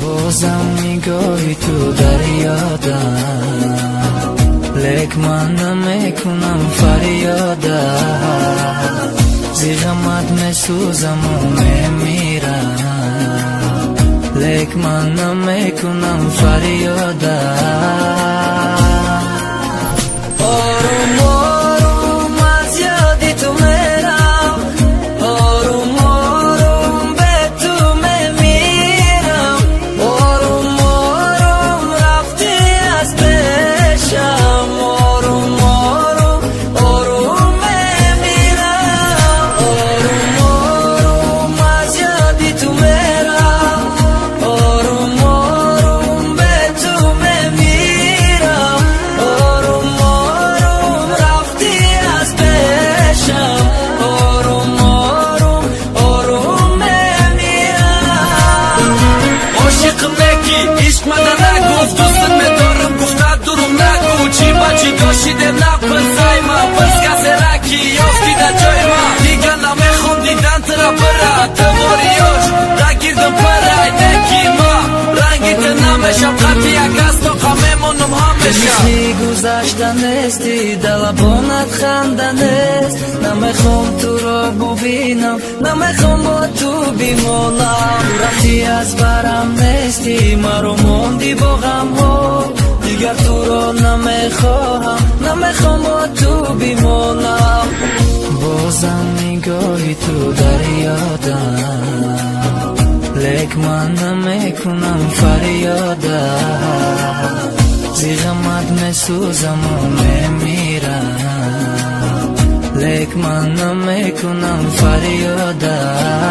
بازم نگاهی تو دریادم، لک من نمیکنم فریادم، زی غمت میسوزم و میمیرم، لک من نمیکنم فریادم. آروم آروم از یادی تو میرم، آروم آروم به تو میمیرم، آروم آروم رفتی از پیشم، آروم آروم آروم میمیرم، آروم آروم از یادی تو میرم، آروم آروم به تو میمیرم، آروم آروم رفتی از پیشم، آروم آروم آروم میمیرم. عاشقم نگی عشق مدن نگفت، دوستم دارم گفتن دروغ نگو، چی با چی داشیده نپرسای من، پس کسی رکی یافتی در جای من، دیگه نمیخوام دیدن ترا برا تواریاش نگیردم پرای نکی ما، رنگیت نمیشم قطعی یک از تو قمیمونم همیشه. مثلی گذشتن نیستی، دلبانت خنده نیست، نمیخوام تو را ببینم، نمیخوام با تو بیمانم، رفتی از برم نیستی، مرا موندی با غم ها، دیگر تو را نمیخواهم، نمیخوام با تو بیمانم. بازم نگاهی تو دریادم، لک من نمیکنم فریادم، زی غمت میسوزم و میمیرم، لک من نمیکنم فریادم.